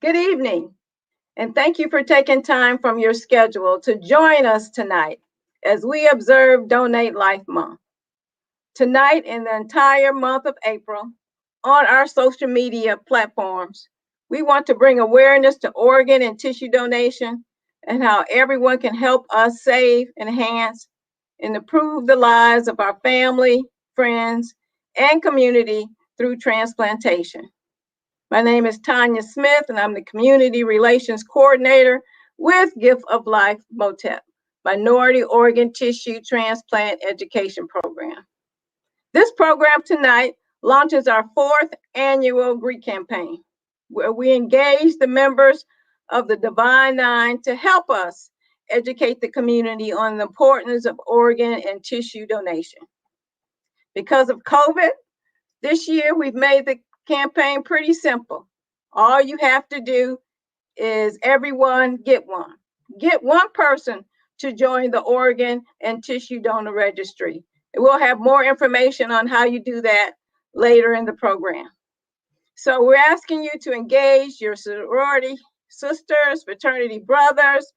Good evening, and thank you for taking time from your schedule to join us tonight as we observe Donate Life Month. Tonight and the entire month of April, on our social media platforms, we want to bring awareness to organ and tissue donation and how everyone can help us save, enhance, and improve the lives of our family, friends, and community through transplantation. My name is Tanya Smith, and I'm the Community Relations Coordinator with Gift of Life MOTEP, Minority Organ Tissue Transplant Education Program. This program tonight launches our 4th annual Greek campaign, where we engage the members of the Divine Nine to help us educate the community on the importance of organ and tissue donation. Because of COVID, this year we've made the campaign pretty simple. All you have to do is everyone get one. Get one person to join the organ and tissue donor registry. And we'll have more information on how you do that later in the program. So we're asking you to engage your sorority sisters, fraternity brothers,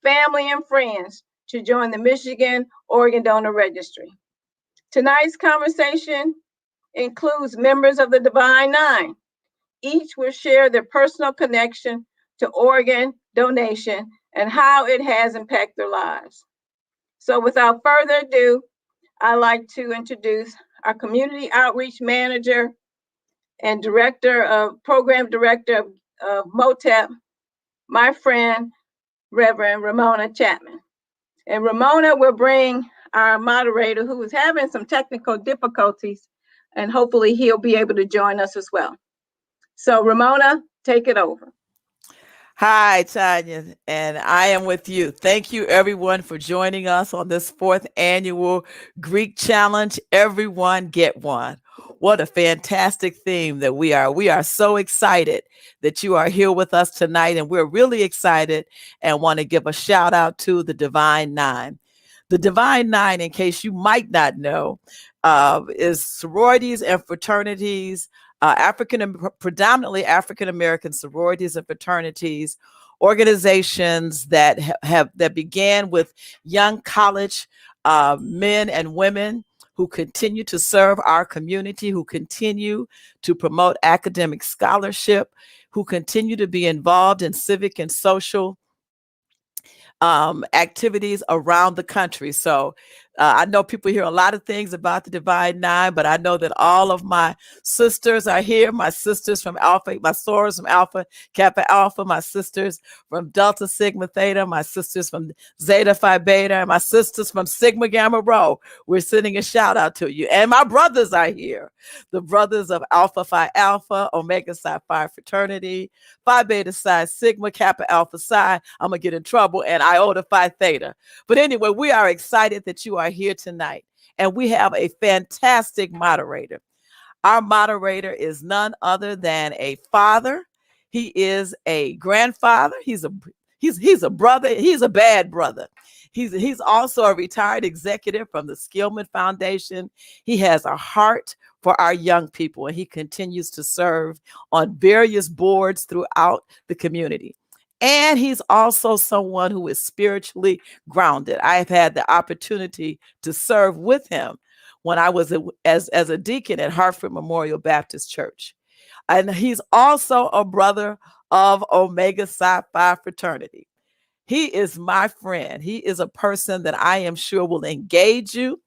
family, and friends to join the Michigan Organ Donor Registry. Tonight's conversation includes members of the Divine Nine. Each will share their personal connection to organ donation and how it has impacted their lives. So without further ado, I'd like to introduce our Community Outreach Manager and Program Director of MOTEP, my friend, Reverend Ramona Chapman. And Ramona will bring our moderator who is having some technical difficulties, and hopefully he'll be able to join us as well. So Ramona, take it over. Hi, Tanya, and I am with you. Thank you, everyone, for joining us on this 4th annual Greek Challenge. Everyone get one. What a fantastic theme that we are. We are so excited that you are here with us tonight, and we're really excited and want to give a shout out to the Divine Nine. The Divine Nine, in case you might not know, is sororities and fraternities, predominantly African-American sororities and fraternities, organizations that began with young college men and women who continue to serve our community, who continue to promote academic scholarship, who continue to be involved in civic and social activities around the country. So I know people hear a lot of things about the Divine Nine, but I know that all of my sisters are here. My sisters from Alpha, my sorors from Alpha, Kappa Alpha, my sisters from Delta Sigma Theta, my sisters from Zeta Phi Beta, and my sisters from Sigma Gamma Rho. We're sending a shout out to you. And my brothers are here. The brothers of Alpha Phi Alpha, Omega Psi Phi Fraternity, Phi Beta Psi Sigma, Kappa Alpha Psi. I'm going to get in trouble. And Iota Phi Theta. But anyway, we are excited that you are here tonight, and we have a fantastic moderator. Our moderator is none other than a father. He is a grandfather. He's a brother. He's a bad brother. He's also a retired executive from the Skillman Foundation. He has a heart for our young people, and he continues to serve on various boards throughout the community. And he's also someone who is spiritually grounded. I have had the opportunity to serve with him when I was as a deacon at Hartford Memorial Baptist Church. And he's also a brother of Omega Psi Phi Fraternity. He is my friend. He is a person that I am sure will engage you.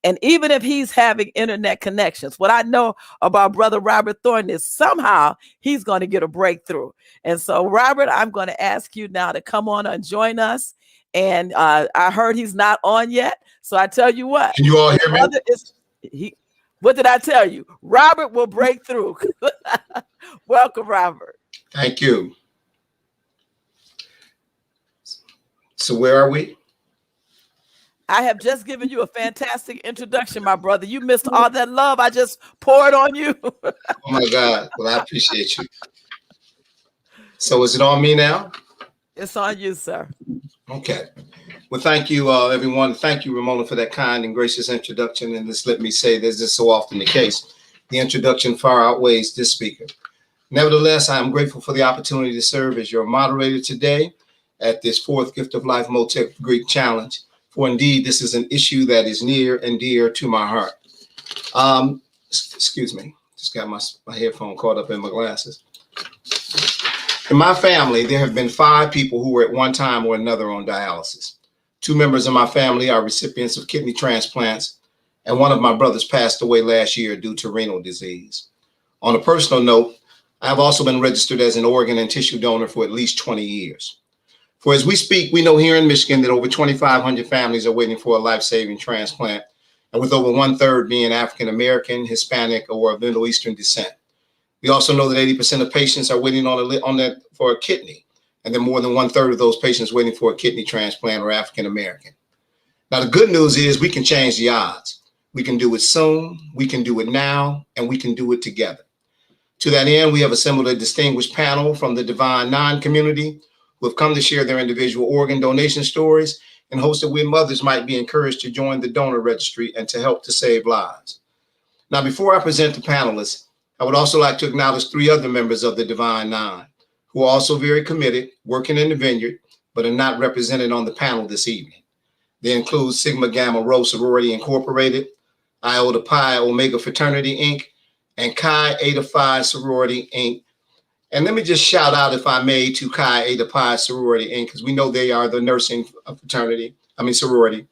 And even if he's having internet connections, what I know about Brother Robert Thornton is somehow he's going to get a breakthrough. And so, Robert, I'm going to ask you now to come on and join us. And I heard he's not on yet. So I tell you what. Can you all hear me? What did I tell you? Robert will break through. Welcome, Robert. Thank you. So where are we? I have just given you a fantastic introduction, my brother. You missed all that love I just poured on you. Oh, my God. Well, I appreciate you. So is it on me now? It's on you, sir. Okay. Well, thank you, everyone. Thank you, Ramona, for that kind and gracious introduction. And just let me say, this is so often the case. The introduction far outweighs this speaker. Nevertheless, I am grateful for the opportunity to serve as your moderator today at this fourth Gift of Life Motec Greek Challenge. For indeed, this is an issue that is near and dear to my heart. Excuse me, just got my headphone caught up in my glasses. In my family, there have been 5 people who were at one time or another on dialysis. 2 members of my family are recipients of kidney transplants, and one of my brothers passed away last year due to renal disease. On a personal note, I have also been registered as an organ and tissue donor for at least 20 years. For as we speak, we know here in Michigan that over 2,500 families are waiting for a life-saving transplant, and with over 1/3 being African American, Hispanic, or of Middle Eastern descent. We also know that 80% of patients are waiting for a kidney, and then more than 1/3 of those patients waiting for a kidney transplant are African American. Now, the good news is we can change the odds. We can do it soon, we can do it now, and we can do it together. To that end, we have assembled a distinguished panel from the Divine Nine community who have come to share their individual organ donation stories and hopes that we mothers might be encouraged to join the donor registry and to help to save lives. Now, before I present the panelists, I would also like to acknowledge 3 other members of the Divine Nine who are also very committed, working in the vineyard, but are not represented on the panel this evening. They include Sigma Gamma Rho Sorority Incorporated, Iota Pi Omega Fraternity, Inc., and Chi Eta Phi Sorority, Inc. And let me just shout out, if I may, to Chi Eta Pi Sorority, Inc., because we know they are the nursing sorority.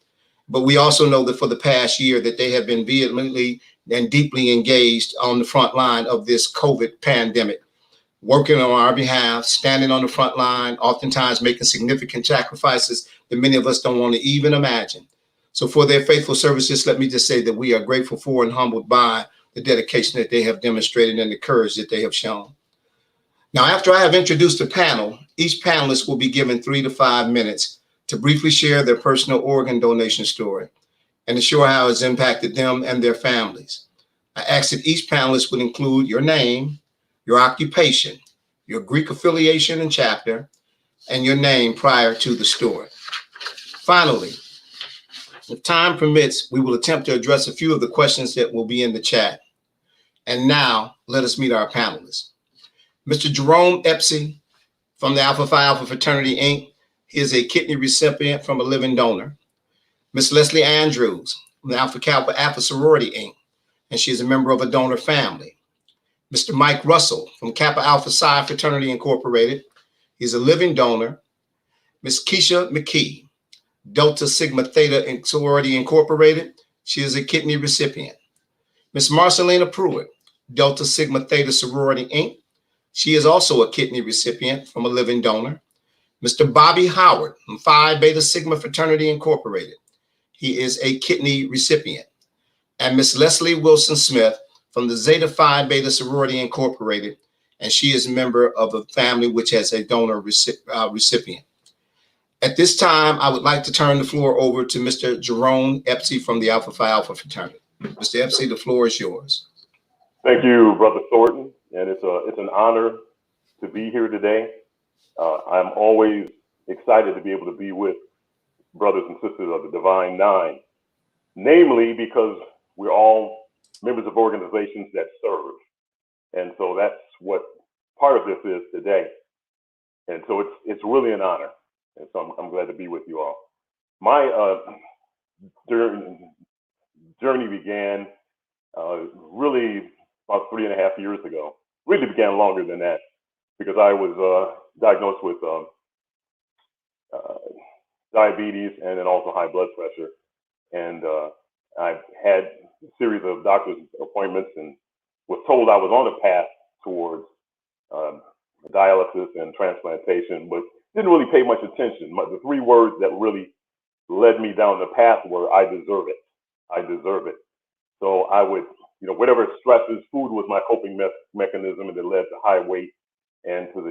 But we also know that for the past year that they have been vehemently and deeply engaged on the front line of this COVID pandemic, working on our behalf, standing on the front line, oftentimes making significant sacrifices that many of us don't want to even imagine. So for their faithful services, let me just say that we are grateful for and humbled by the dedication that they have demonstrated and the courage that they have shown. Now, after I have introduced the panel, each panelist will be given 3 to 5 minutes to briefly share their personal organ donation story and to show how it's impacted them and their families. I ask that each panelist would include your name, your occupation, your Greek affiliation and chapter, and your name prior to the story. Finally, if time permits, we will attempt to address a few of the questions that will be in the chat. And now, let us meet our panelists. Mr. Jerome Epsy from the Alpha Phi Alpha Fraternity, Inc. He is a kidney recipient from a living donor. Ms. Leslie Andrews from the Alpha Kappa Alpha Sorority, Inc., and she is a member of a donor family. Mr. Mike Russell from Kappa Alpha Psi Fraternity, Incorporated. He's a living donor. Ms. Keisha Mckee, Delta Sigma Theta Sorority, Incorporated. She is a kidney recipient. Ms. Marceline Pruitt, Delta Sigma Theta Sorority, Inc. She is also a kidney recipient from a living donor. Mr. Bobby Howard from Phi Beta Sigma Fraternity, Incorporated. He is a kidney recipient. And Ms. Leslie Wilson Smith from the Zeta Phi Beta Sorority, Incorporated, and she is a member of a family which has a donor recipient. At this time, I would like to turn the floor over to Mr. Jerome Epsy from the Alpha Phi Alpha Fraternity. Mr. Epsy, the floor is yours. Thank you, Brother Thornton, and it's an honor to be here today. I'm always excited to be able to be with brothers and sisters of the Divine Nine, namely because we're all members of organizations that serve, and so that's what part of this is today. And so it's really an honor, and so I'm glad to be with you all. My journey began really about 3.5 years ago. Really began longer than that, because I was diagnosed with diabetes and then also high blood pressure. And I had a series of doctor's appointments and was told I was on a path towards dialysis and transplantation, but didn't really pay much attention. The 3 words that really led me down the path were, I deserve it. I deserve it. So I would, whatever stresses, food was my coping mechanism, and it led to high weight and to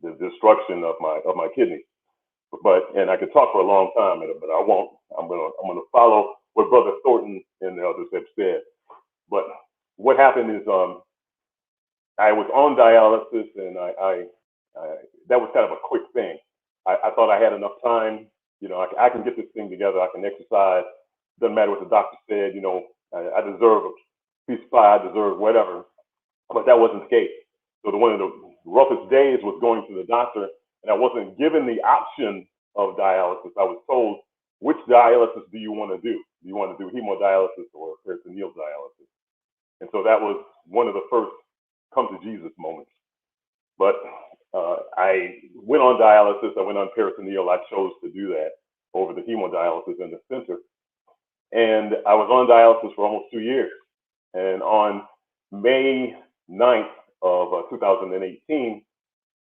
the destruction of my kidney. And I could talk for a long time, but I won't. I'm gonna follow what Brother Thornton and the others have said. But what happened is I was on dialysis, and I that was kind of a quick thing. I thought I had enough time. I can get this thing together. I can exercise. Doesn't matter what the doctor said. I deserve a piece of pie. I deserve whatever. But that wasn't the case. So one of the roughest days was going to the doctor, and I wasn't given the option of dialysis. I was told, which dialysis do you want to do? Do you want to do hemodialysis or peritoneal dialysis? And so that was one of the first come to Jesus moments. But I went on dialysis. I went on peritoneal. I chose to do that over the hemodialysis in the center. And I was on dialysis for almost 2 years. And on May 9th of 2018,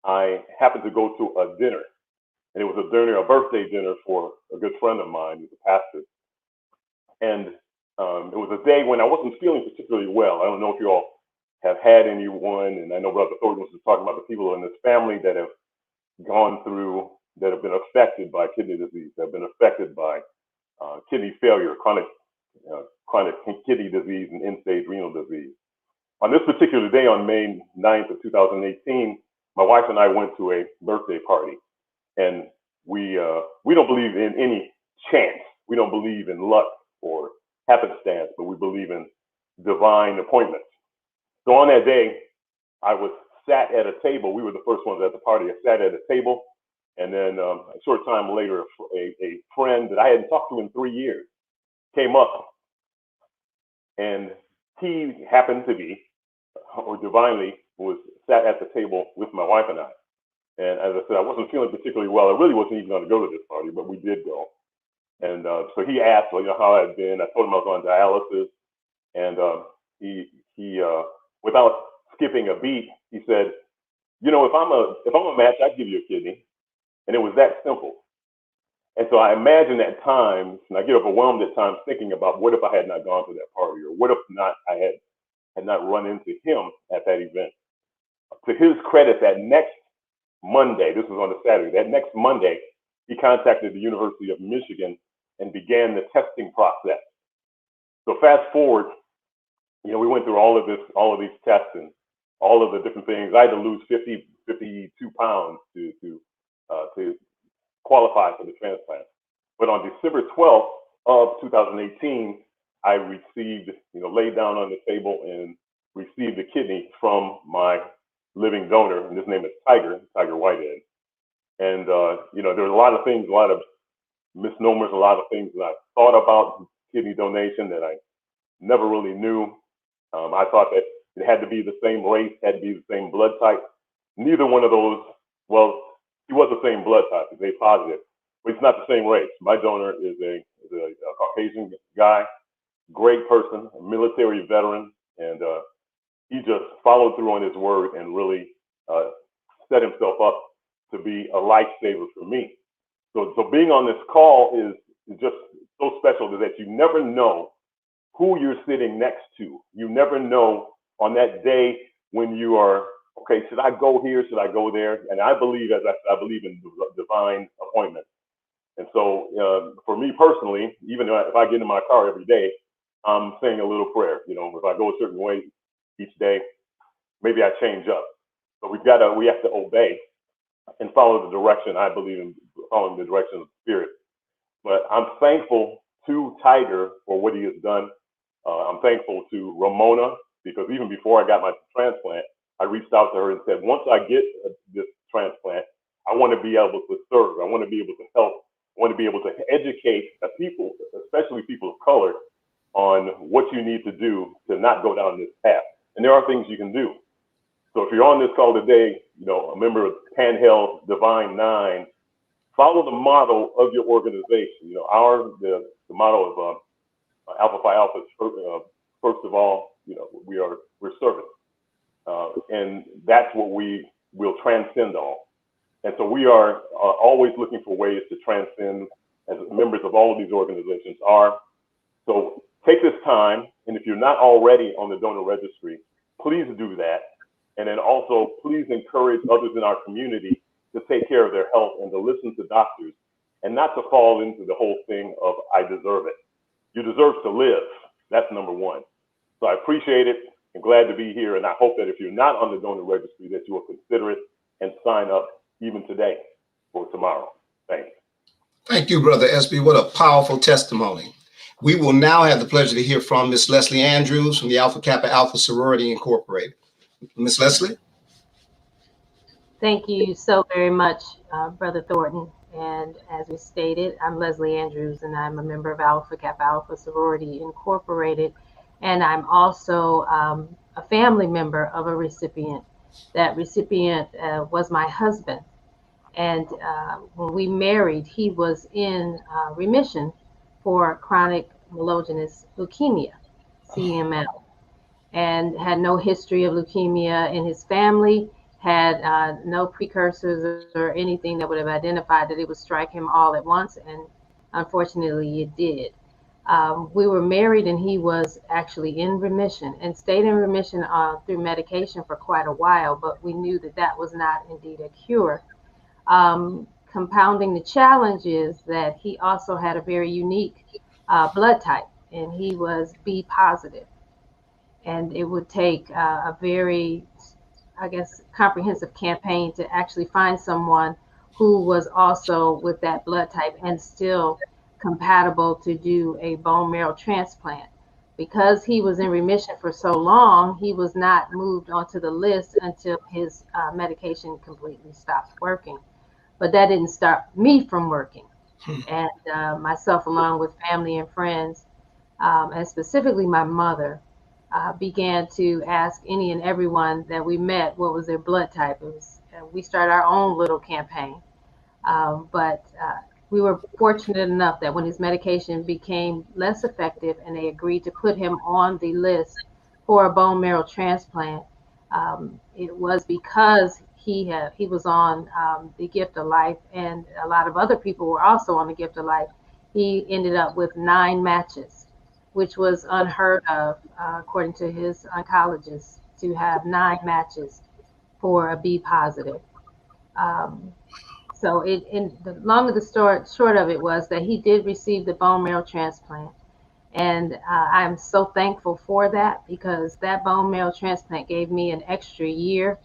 I happened to go to a dinner. And it was a birthday dinner for a good friend of mine who's a pastor. And it was a day when I wasn't feeling particularly well. I don't know if you all have had anyone, and I know Brother Thornton was talking about the people in this family that have gone through, that have been affected by kidney disease, that have been affected by kidney failure, chronic kidney disease, and end-stage renal disease. On this particular day, on May 9th of 2018, my wife and I went to a birthday party, and we don't believe in any chance. We don't believe in luck or happenstance, but we believe in divine appointments. So on that day, I was sat at a table. We were the first ones at the party. I sat at a table, and then a short time later, a friend that I hadn't talked to in 3 years came up, and he happened to be, or divinely, was sat at the table with my wife and I. And as I said, I wasn't feeling particularly well. I really wasn't even going to go to this party, but we did go. And so he asked, how I had been. I told him I was on dialysis, and he without skipping a beat, he said, if I'm a match, I'd give you a kidney. And it was that simple. And so I imagine at times, and I get overwhelmed at times thinking about what if I had not gone to that party, or what if not I had not run into him at that event. To his credit, that next Monday, this was on a Saturday, that next Monday, he contacted the University of Michigan and began the testing process. So fast forward, we went through all of these tests and all of the different things. I had to lose 52 pounds to qualify for the transplant. But on December 12th of 2018, I received, laid down on the table and received a kidney from my living donor, and his name is Tiger Whitehead. And there were a lot of things, a lot of misnomers, a lot of things that I thought about kidney donation that I never really knew. I thought that it had to be the same race, had to be the same blood type. Neither one of those, well, he was the same blood type, he's A positive, but it's not the same race. My donor is a Caucasian guy, great person, a military veteran, and he just followed through on his word and really set himself up to be a lifesaver for me. So being on this call is just so special that you never know who you're sitting next to. You never know on that day when you are, okay, should I go here? Should I go there? And I believe, I believe in divine appointments. And so for me personally, even if I get in my car every day, I'm saying a little prayer. If I go a certain way each day, maybe I change up. But we have to obey and follow the direction. I believe in following the direction of the Spirit. But I'm thankful to Tiger for what he has done. I'm thankful to Ramona, because even before I got my transplant, I reached out to her and said, once I get this transplant, I want to be able to serve. I want to be able to help. I want to be able to educate people, especially people of color, on what you need to do to not go down this path. And there are things you can do. So if you're on this call today, a member of Handheld Divine 9, follow the model of your organization. The model of Alpha Phi Alpha, first of all, we're servants. And that's what we will transcend all. And so we are always looking for ways to transcend, as members of all of these organizations are. So take this time, and if you're not already on the donor registry, please do that. And then also, please encourage others in our community to take care of their health and to listen to doctors, and not to fall into the whole thing of, I deserve it. You deserve to live. That's number one. So I appreciate it and glad to be here. And I hope that if you're not on the donor registry, that you will consider it and sign up even today or tomorrow. Thanks. Thank you, Brother SB. What a powerful testimony. We will now have the pleasure to hear from Miss Leslie Andrews from the Alpha Kappa Alpha Sorority Incorporated. Miss Leslie? Thank you so very much, Brother Thornton. And as we stated, I'm Leslie Andrews, and I'm a member of Alpha Kappa Alpha Sorority Incorporated. And I'm also a family member of a recipient. That recipient was my husband. And when we married, he was in remission for chronic myelogenous leukemia, CML, and had no history of leukemia in his family, had no precursors or anything that would have identified that it would strike him all at once, and unfortunately it did. We were married and he was actually in remission and stayed in remission through medication for quite a while, but we knew that that was not indeed a cure. Compounding the challenge is that he also had a very unique blood type, and he was B positive. And it would take a very, I guess, comprehensive campaign to actually find someone who was also with that blood type and still compatible to do a bone marrow transplant. Because he was in remission for so long, he was not moved onto the list until his medication completely stopped working. But that didn't stop me from working. And myself, along with family and friends, and specifically my mother, began to ask any and everyone that we met what was their blood type. We started our own little campaign. But we were fortunate enough that when his medication became less effective and they agreed to put him on the list for a bone marrow transplant, it was because he was on the gift of life, and a lot of other people were also on the gift of life. He ended up with 9 matches, which was unheard of, according to his oncologist, to have 9 matches for a B positive. So in the long of the story, short of it was that he did receive the bone marrow transplant. And I'm so thankful for that, because that bone marrow transplant gave me an extra year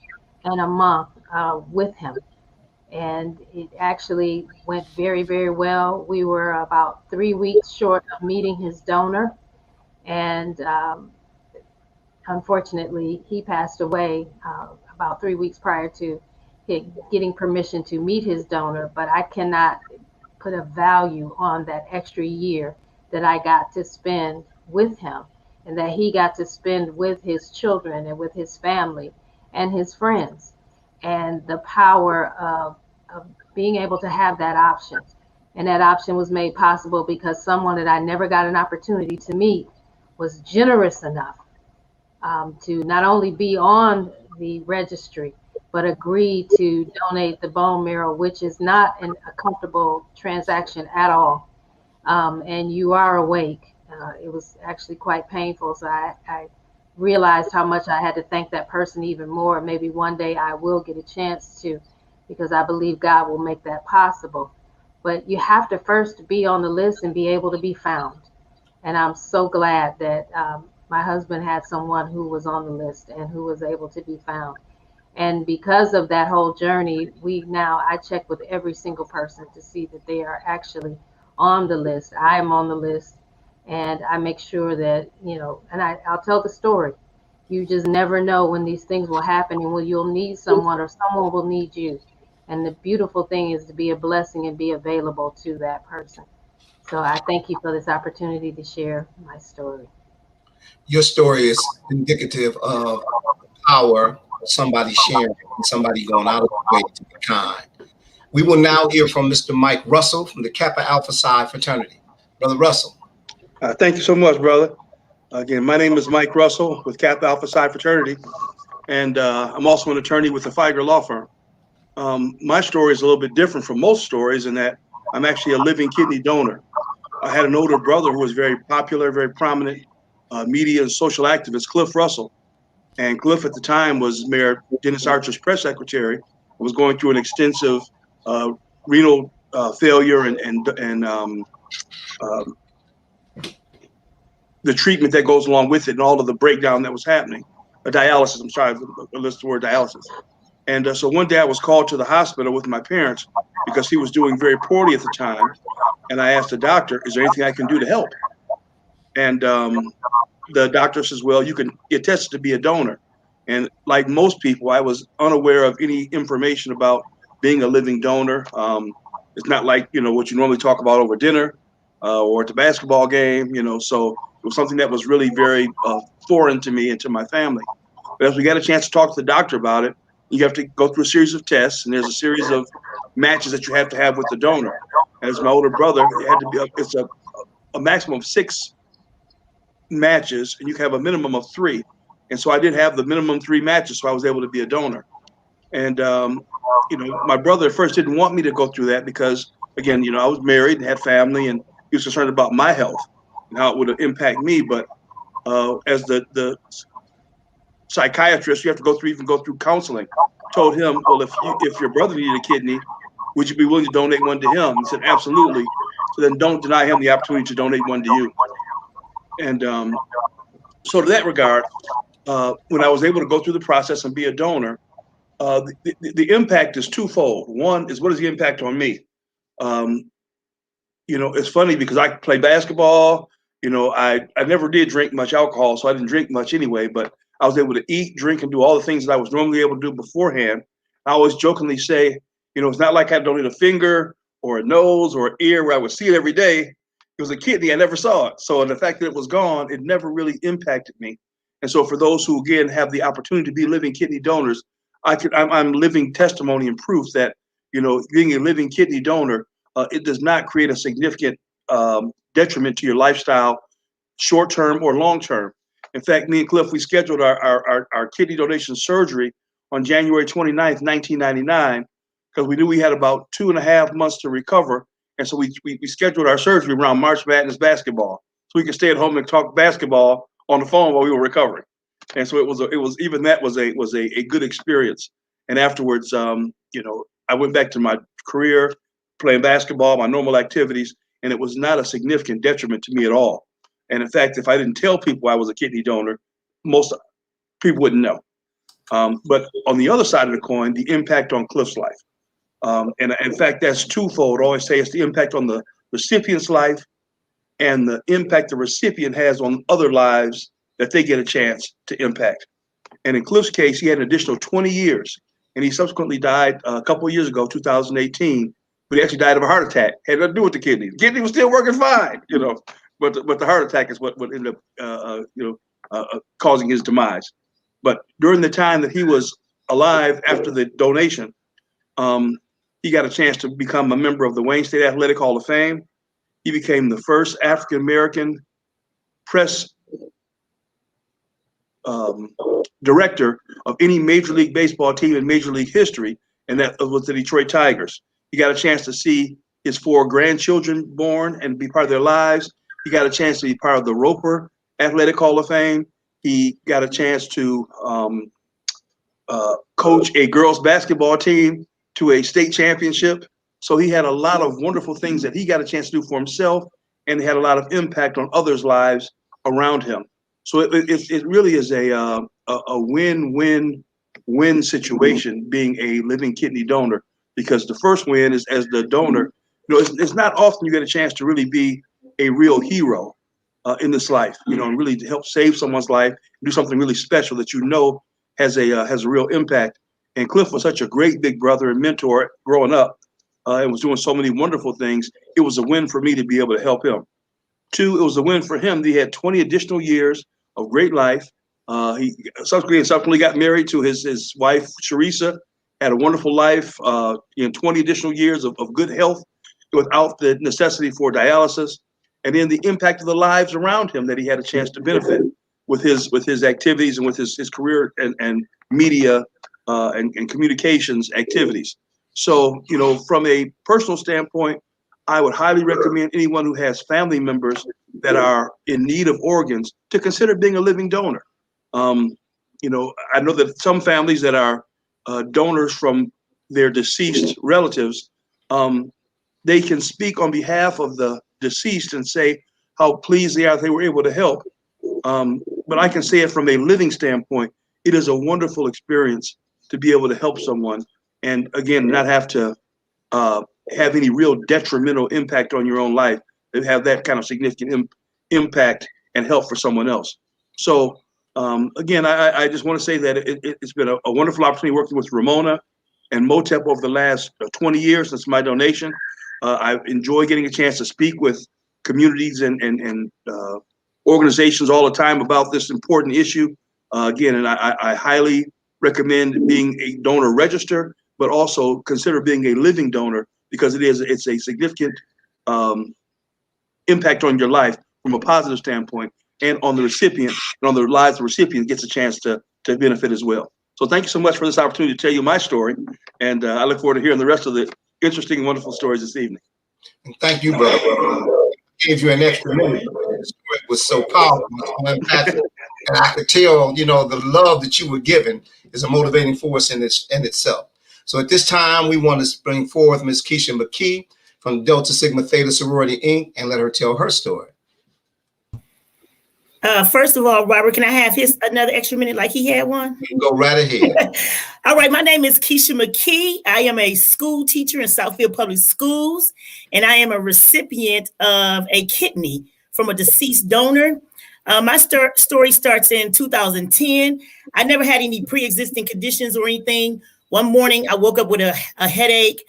and a month with him. And it actually went very, very well. We were about 3 weeks short of meeting his donor. And unfortunately, he passed away about 3 weeks prior to getting permission to meet his donor. But I cannot put a value on that extra year that I got to spend with him, and that he got to spend with his children and with his family and his friends, and the power of being able to have that option. And that option was made possible because someone that I never got an opportunity to meet was generous enough to not only be on the registry, but agree to donate the bone marrow, which is not a comfortable transaction at all. And you are awake. It was actually quite painful. So I realized how much I had to thank that person even more. Maybe one day I will get a chance to, because I believe God will make that possible. But you have to first be on the list and be able to be found. And I'm so glad that my husband had someone who was on the list and who was able to be found. And because of that whole journey, I check with every single person to see that they are actually on the list. I am on the list, and I make sure that, and I'll tell the story. You just never know when these things will happen and when you'll need someone or someone will need you. And the beautiful thing is to be a blessing and be available to that person. So I thank you for this opportunity to share my story. Your story is indicative of the power of somebody sharing and somebody going out of the way to be kind. We will now hear from Mr. Mike Russell from the Kappa Alpha Psi fraternity. Brother Russell. Thank you so much, brother. Again, my name is Mike Russell with Kappa Alpha Psi fraternity, and I'm also an attorney with the Feiger Law Firm. My story is a little bit different from most stories in that I'm actually a living kidney donor. I had an older brother who was very popular, very prominent media and social activist, Cliff Russell. And Cliff at the time was Mayor Dennis Archer's press secretary and was going through an extensive renal failure and the treatment that goes along with it and all of the breakdown that was happening. Dialysis, I'm sorry, I listed the word dialysis. And so one day I was called to the hospital with my parents because he was doing very poorly at the time. And I asked the doctor, is there anything I can do to help? And the doctor says, well, you can get tested to be a donor. And like most people, I was unaware of any information about being a living donor. It's not like, what you normally talk about over dinner or at the basketball game, so it was something that was really very foreign to me and to my family. But as we got a chance to talk to the doctor about it, you have to go through a series of tests, and there's a series of matches that you have to have with the donor. As my older brother, it had to be it's a maximum of 6 matches, and you can have a minimum of 3. And so I did have the minimum 3 matches, so I was able to be a donor. And my brother at first didn't want me to go through that because, again, I was married and had family, and he was concerned about my health and how it would impact me. But as the psychiatrist, you have to go through counseling. Told him, well, if your brother needed a kidney, would you be willing to donate one to him? He said, absolutely. So then don't deny him the opportunity to donate one to you. And so to that regard, when I was able to go through the process and be a donor, the impact is twofold. One is, what is the impact on me? It's funny because I play basketball. I never did drink much alcohol, so I didn't drink much anyway, but I was able to eat, drink, and do all the things that I was normally able to do beforehand. I always jokingly say, it's not like I don't need a finger or a nose or an ear where I would see it every day. It was a kidney, I never saw it. So the fact that it was gone, it never really impacted me. And so for those who, again, have the opportunity to be living kidney donors, I'm living testimony and proof that, being a living kidney donor, it does not create a significant detriment to your lifestyle, short-term or long-term. In fact, me and Cliff, we scheduled our kidney donation surgery on January 29th, 1999, because we knew we had about 2.5 months to recover. And so we scheduled our surgery around March Madness basketball, so we could stay at home and talk basketball on the phone while we were recovering. And so it was a good experience. And afterwards, I went back to my career, playing basketball, my normal activities, and it was not a significant detriment to me at all. And in fact, if I didn't tell people I was a kidney donor, most people wouldn't know. But on the other side of the coin, the impact on Cliff's life. And in fact, that's twofold. I always say it's the impact on the recipient's life and the impact the recipient has on other lives that they get a chance to impact. And in Cliff's case, he had an additional 20 years, and he subsequently died a couple of years ago, 2018, but he actually died of a heart attack. Had nothing to do with the kidney. The kidney was still working fine, but the heart attack is what ended up causing his demise. But during the time that he was alive after the donation, he got a chance to become a member of the Wayne State Athletic Hall of Fame. He became the first African-American press director of any Major League Baseball team in Major League history, and that was the Detroit Tigers. He got a chance to see his 4 grandchildren born and be part of their lives. He got a chance to be part of the Roper Athletic Hall of Fame. He got a chance to coach a girls basketball team to a state championship. So he had a lot of wonderful things that he got a chance to do for himself, and he had a lot of impact on others' lives around him. So it really is a win-win-win situation being a living kidney donor, because the first win is, as the donor, it's not often you get a chance to really be a real hero in this life, and really to help save someone's life, do something really special that has a real impact. And Cliff was such a great big brother and mentor growing up, and was doing so many wonderful things. It was a win for me to be able to help him. 2, it was a win for him that he had 20 additional years of great life. He subsequently got married to his wife, Sharisa, had a wonderful life, 20 additional years of good health without the necessity for dialysis. And then the impact of the lives around him that he had a chance to benefit with his activities and with his career and media and communications activities. So, from a personal standpoint, I would highly recommend anyone who has family members that are in need of organs to consider being a living donor. I know that some families that are donors from their deceased relatives, they can speak on behalf of the deceased and say how pleased they are they were able to help. But I can say it from a living standpoint, it is a wonderful experience to be able to help someone, and again, not have to have any real detrimental impact on your own life, to have that kind of significant impact and help for someone else. So Again, I just want to say that it's been a wonderful opportunity working with Ramona and MOTEP over the last 20 years since my donation. I enjoy getting a chance to speak with communities and organizations all the time about this important issue. Again, and I highly recommend being a donor register, but also consider being a living donor, because it's a significant impact on your life from a positive standpoint, and on the recipient and on the lives of the recipient gets a chance to benefit as well. So thank you so much for this opportunity to tell you my story. And I look forward to hearing the rest of the interesting and wonderful stories this evening. And thank you, brother. I gave you an extra minute. It was so powerful, so impactful. And I could tell, you know, the love that you were given is a motivating force in itself. So at this time, we want to bring forth Ms. Keisha Mckee from Delta Sigma Theta Sorority, Inc., and let her tell her story. First of all, Robert, can I have another extra minute like he had one? You can go right ahead. All right, my name is Keisha Mckee. I am a school teacher in Southfield Public Schools, and I am a recipient of a kidney from a deceased donor. My story starts in 2010. I never had any pre-existing conditions or anything. One morning, I woke up with a headache.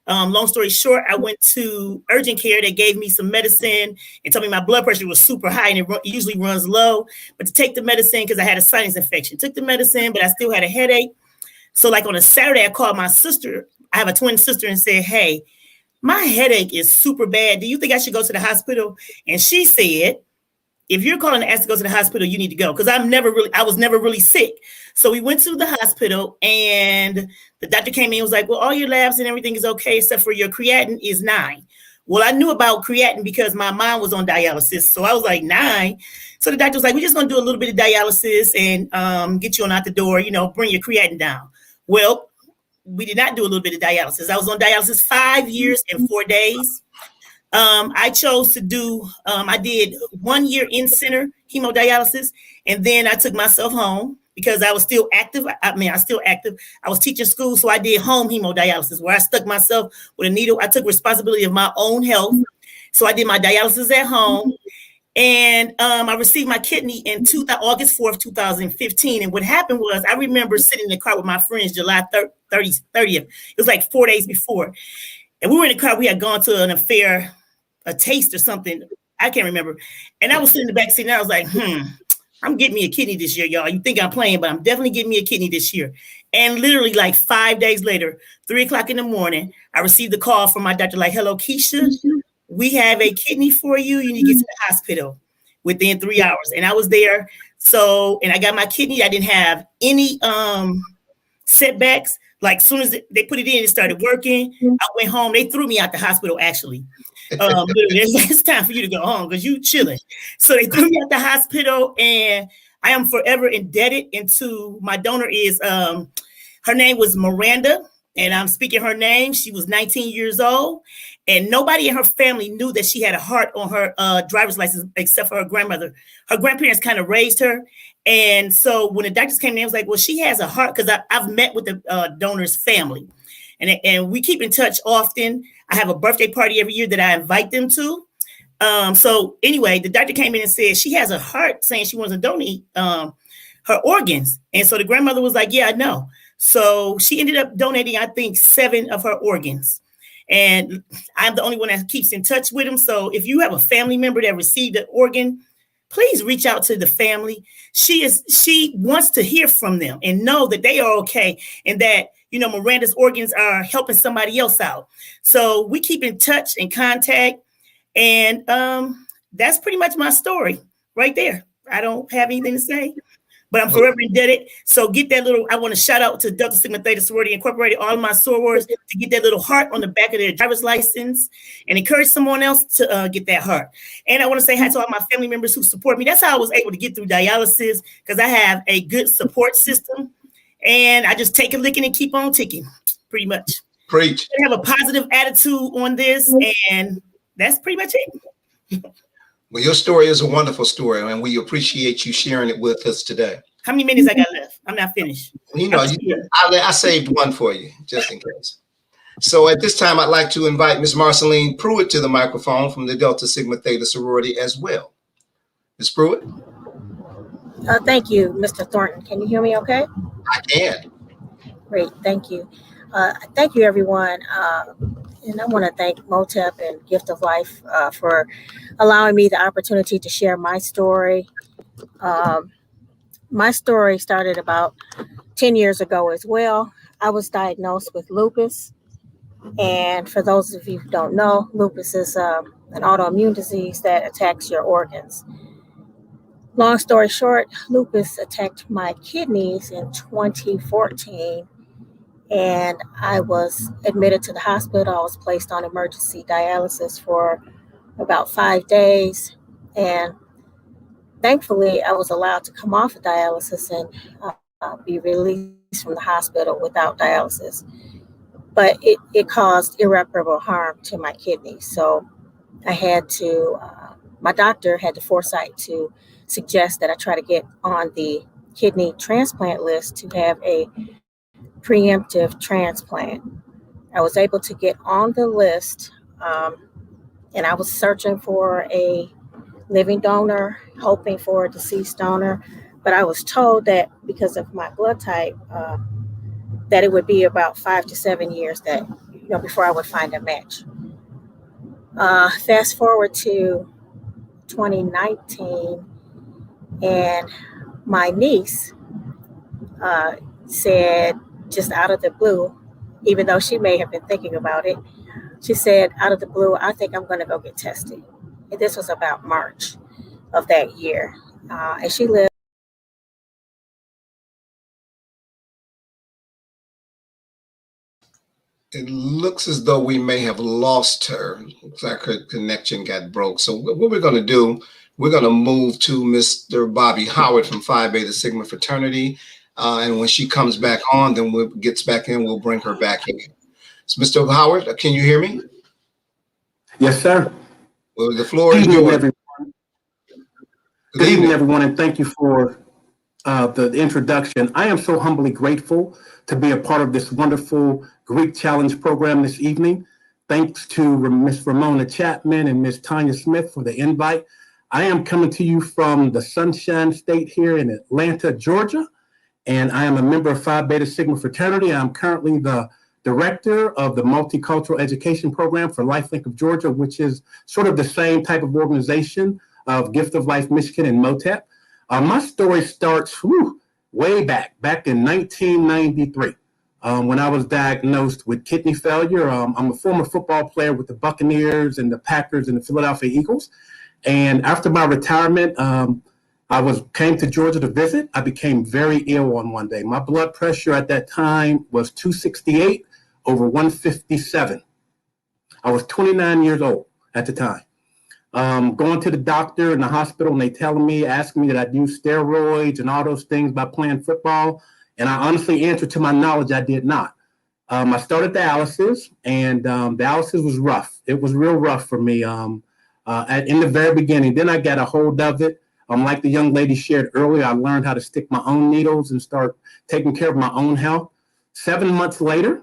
Long story short, I went to urgent care. They gave me some medicine and told me my blood pressure was super high, and it usually runs low. But to take the medicine, because I had a sinus infection, took the medicine, but I still had a headache. So like on a Saturday, I called my sister. I have a twin sister, and said, hey, my headache is super bad. Do you think I should go to the hospital? And she said, if you're calling to ask to go to the hospital, you need to go, because I was never really sick. So we went to the hospital, and the doctor came in and was like, well, all your labs and everything is okay, except for your creatinine is 9. Well, I knew about creatinine because my mom was on dialysis. So I was like, 9. So the doctor was like, we're just going to do a little bit of dialysis and get you on out the door, you know, bring your creatinine down. Well, we did not do a little bit of dialysis. I was on dialysis 5 years and 4 days. I chose to do, I did 1 year in-center hemodialysis, and then I took myself home because I was still active. I was teaching school, so I did home hemodialysis where I stuck myself with a needle. I took responsibility of my own health. So I did my dialysis at home, and I received my kidney in August 4th, 2015. And what happened was, I remember sitting in the car with my friends July 30th. It was like 4 days before. And we were in the car. We had gone to an affair, a taste or something. I can't remember. And I was sitting in the back seat, and I was like, I'm getting me a kidney this year, y'all. You think I'm playing, but I'm definitely getting me a kidney this year. And literally like 5 days later, 3 o'clock in the morning, I received a call from my doctor like, hello, Keisha, we have a kidney for you. You need to get to the hospital within 3 hours. And I was there. So, and I got my kidney. I didn't have any setbacks. Like as soon as they put it in, it started working. I went home. They threw me out the hospital, actually. It's time for you to go home because you chilling. So they threw me out the hospital, and I am forever indebted. Into my donor is, her name was Miranda, and I'm speaking her name. She was 19 years old, and nobody in her family knew that she had a heart on her driver's license except for her grandmother. Her grandparents kind of raised her. And so when the doctors came in, I was like, well, she has a heart, because I've met with the donor's family, and we keep in touch often. I have a birthday party every year that I invite them to. So anyway, the doctor came in and said she has a heart, saying she wants to donate her organs. And so the grandmother was like, yeah, I know. So she ended up donating, I think, 7 of her organs. And I'm the only one that keeps in touch with them. So if you have a family member that received an organ, please reach out to the family. She wants to hear from them and know that they are okay, and that, you know, Miranda's organs are helping somebody else out. So we keep in touch and contact. And that's pretty much my story right there. I don't have anything to say, but I'm forever indebted. So get that little, I want to shout out to Delta Sigma Theta Sorority Incorporated, all of my sorors, to get that little heart on the back of their driver's license and encourage someone else to get that heart. And I want to say hi to all my family members who support me. That's how I was able to get through dialysis, because I have a good support system, and I just take a licking and keep on ticking, pretty much. Preach. I have a positive attitude on this, and that's pretty much it. Well, your story is a wonderful story, and we appreciate you sharing it with us today. How many minutes I got left? I'm not finished. You know, I saved one for you, just in case. So at this time, I'd like to invite Ms. Marceline Pruitt to the microphone from the Delta Sigma Theta Sorority as well. Ms. Pruitt? Thank you, Mr. Thornton. Can you hear me okay? I can. Great, thank you. Thank you, everyone. And I want to thank MOTEP and Gift of Life for allowing me the opportunity to share my story. Um, my story started about 10 years ago as well. I was diagnosed with lupus. And for those of you who don't know, lupus is an autoimmune disease that attacks your organs. Long story short, lupus attacked my kidneys in 2014, and I was admitted to the hospital. I was placed on emergency dialysis for about 5 days, and thankfully, I was allowed to come off of dialysis and be released from the hospital without dialysis. But it caused irreparable harm to my kidneys, so I had to. My doctor had the foresight to suggest that I try to get on the kidney transplant list to have a preemptive transplant. I was able to get on the list, and I was searching for a living donor, hoping for a deceased donor. But I was told that because of my blood type, that it would be about 5 to 7 years that before I would find a match. Fast forward to 2019, and my niece said, just out of the blue, even though she may have been thinking about it, she said, out of the blue, I think I'm going to go get tested. And this was about March of that year. And she lived. It looks as though we may have lost her. Looks like her connection got broke. So what we're going to do, we're going to move to Mr. Bobby Howard from Phi Beta Sigma Fraternity. And when she comes back on, then gets back in, we'll bring her back in. So Mr. Howard, can you hear me? Yes, sir. Well, the floor is yours. Good evening, everyone, and thank you for the introduction. I am so humbly grateful to be a part of this wonderful Greek Challenge program this evening. Thanks to Ms. Ramona Chapman and Ms. Tanya Smith for the invite. I am coming to you from the Sunshine State here in Atlanta, Georgia, and I am a member of Phi Beta Sigma Fraternity. I'm currently the director of the Multicultural Education Program for LifeLink of Georgia, which is sort of the same type of organization of Gift of Life Michigan and MOTEP. My story starts way back in 1993 when I was diagnosed with kidney failure. I'm a former football player with the Buccaneers and the Packers and the Philadelphia Eagles. And after my retirement, I came to Georgia to visit. I became very ill on one day. My blood pressure at that time was 268 over 157. I was 29 years old at the time. Going to the doctor in the hospital, and they asking me that I'd use steroids and all those things by playing football. And I honestly answered, to my knowledge, I did not. I started dialysis, and dialysis was rough. It was real rough for me in the very beginning. Then I got a hold of it. Like the young lady shared earlier, I learned how to stick my own needles and start taking care of my own health. 7 months later,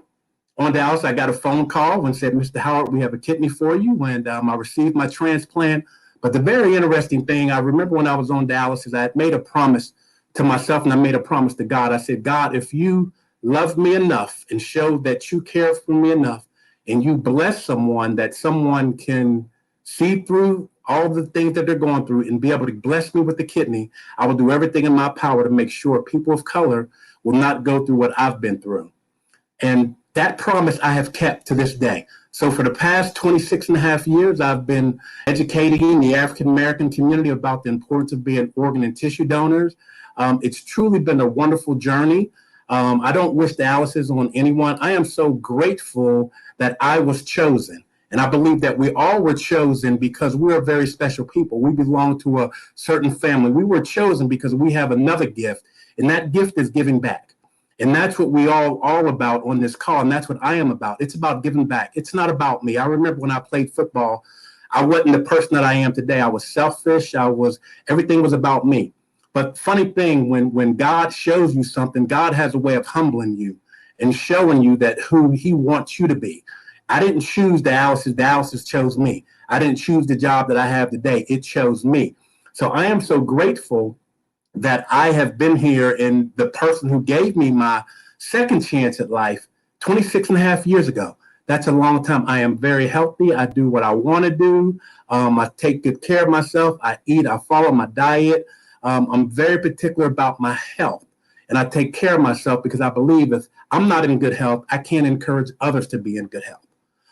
on dialysis, I got a phone call and said, Mr. Howard, we have a kidney for you. And I received my transplant. But the very interesting thing, I remember when I was on dialysis, I had made a promise to myself and I made a promise to God. I said, God, if you love me enough and show that you care for me enough and you bless someone that someone can see through all the things that they're going through and be able to bless me with the kidney, I will do everything in my power to make sure people of color will not go through what I've been through. And that promise I have kept to this day. So for the past 26 and a half years, I've been educating the African-American community about the importance of being organ and tissue donors. It's truly been a wonderful journey. I don't wish dialysis on anyone. I am so grateful that I was chosen. And I believe that we all were chosen because we're very special people. We belong to a certain family. We were chosen because we have another gift, and that gift is giving back. And that's what we all about on this call. And that's what I am about. It's about giving back. It's not about me. I remember when I played football, I wasn't the person that I am today. I was selfish. Everything was about me. But funny thing, when God shows you something, God has a way of humbling you and showing you that who he wants you to be. I didn't choose dialysis. Dialysis chose me. I didn't choose the job that I have today. It chose me. So I am so grateful that I have been here, and the person who gave me my second chance at life 26 and a half years ago. That's a long time. I am very healthy. I do what I want to do. I take good care of myself. I eat. I follow my diet. I'm very particular about my health, and I take care of myself because I believe if I'm not in good health, I can't encourage others to be in good health.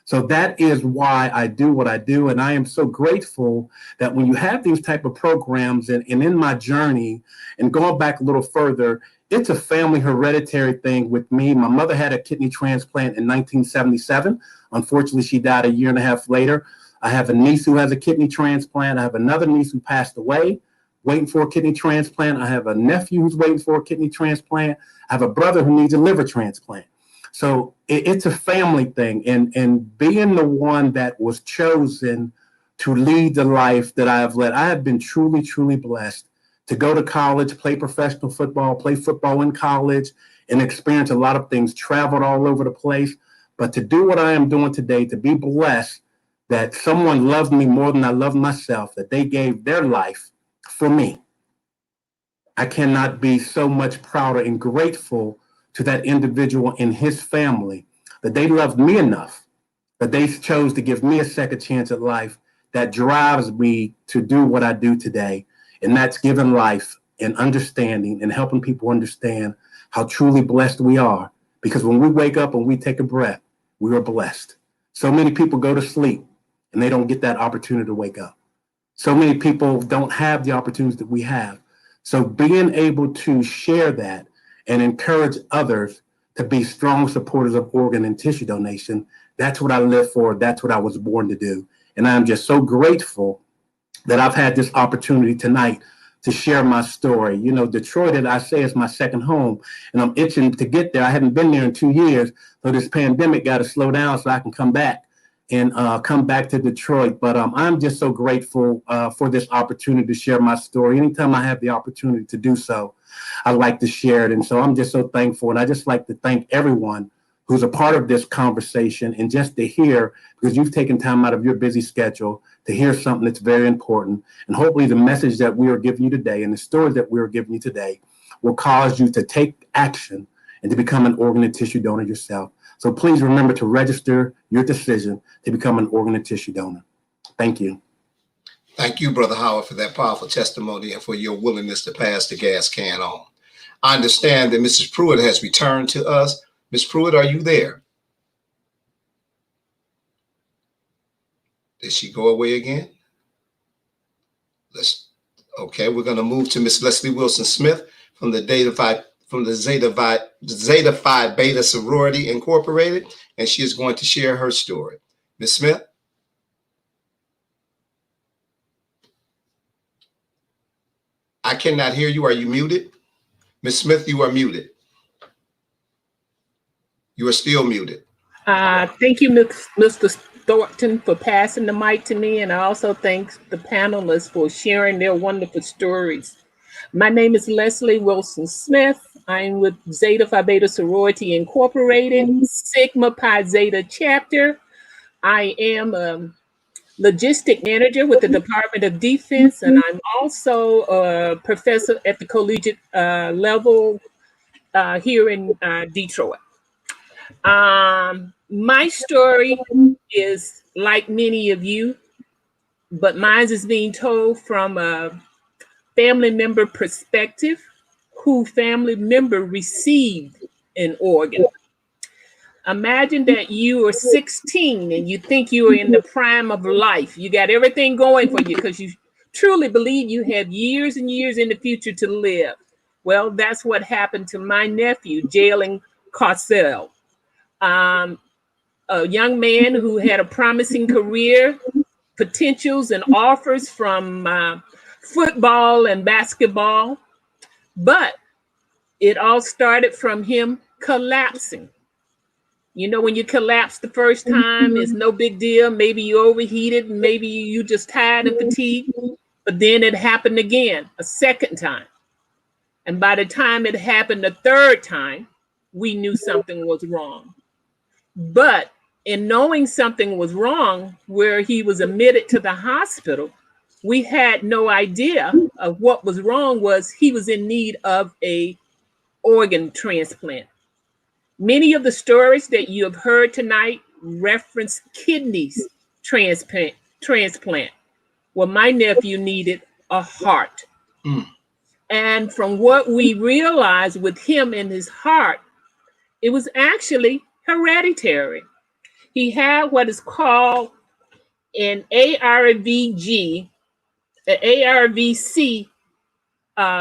So that is why I do what I do. And I am so grateful that when you have these type of programs and in my journey and going back a little further, it's a family hereditary thing with me. My mother had a kidney transplant in 1977. Unfortunately, she died a year and a half later. I have a niece who has a kidney transplant. I have another niece who passed away, waiting for a kidney transplant. I have a nephew who's waiting for a kidney transplant. I have a brother who needs a liver transplant. So it's a family thing, and being the one that was chosen to lead the life that I have led, I have been truly, truly blessed to go to college, play professional football, play football in college, and experience a lot of things, traveled all over the place. But to do what I am doing today, to be blessed that someone loved me more than I love myself, that they gave their life for me, I cannot be so much prouder and grateful to that individual and his family, that they loved me enough, that they chose to give me a second chance at life, that drives me to do what I do today. And that's giving life and understanding and helping people understand how truly blessed we are. Because when we wake up and we take a breath, we are blessed. So many people go to sleep and they don't get that opportunity to wake up. So many people don't have the opportunities that we have. So being able to share that and encourage others to be strong supporters of organ and tissue donation, that's what I live for. That's what I was born to do. And I'm just so grateful that I've had this opportunity tonight to share my story. You know, Detroit, as I say, is my second home, and I'm itching to get there. I haven't been there in 2 years, so this pandemic got to slow down so I can come back to Detroit. But I'm just so grateful for this opportunity to share my story. Anytime I have the opportunity to do so, I like to share it. And so I'm just so thankful. And I just like to thank everyone who's a part of this conversation, and just to hear, because you've taken time out of your busy schedule to hear something that's very important. And hopefully the message that we are giving you today and the story that we are giving you today will cause you to take action and to become an organ and tissue donor yourself. So please remember to register your decision to become an organ and tissue donor. Thank you. Thank you, Brother Howard, for that powerful testimony and for your willingness to pass the gas can on. I understand that Mrs. Pruitt has returned to us. Ms. Pruitt, are you there? Did she go away again? Okay, we're going to move to Miss Leslie Wilson Smith from the Zeta Phi Beta Sorority Incorporated, and she is going to share her story. Miss Smith? I cannot hear you. Are you muted? Miss Smith, you are muted. You are still muted. Thank you, Mr. Thornton, for passing the mic to me, and I also thank the panelists for sharing their wonderful stories. My name is Leslie Wilson Smith. I'm with Zeta Phi Beta Sorority Incorporated, Sigma Pi Zeta Chapter. I am a logistic manager with the Department of Defense, and I'm also a professor at the collegiate level here in Detroit. My story is like many of you, but mine is being told from a family member perspective, who family member received an organ. Imagine that you are 16 and you think you are in the prime of life. You got everything going for you because you truly believe you have years and years in the future to live. Well, that's what happened to my nephew, Jalen Carcel. A young man who had a promising career, potentials and offers from football and basketball, but it all started from him collapsing. You know, when you collapse the first time, it's no big deal. Maybe you overheated, maybe you just tired and fatigued, but then it happened again, a second time. And by the time it happened the third time, we knew something was wrong. But in knowing something was wrong, where he was admitted to the hospital, we had no idea of what was wrong. Was he was in need of a organ transplant. Many of the stories that you have heard tonight reference kidneys transplant. Well, my nephew needed a heart. And from what we realized with him and his heart, it was actually hereditary. He had what is called an ARVC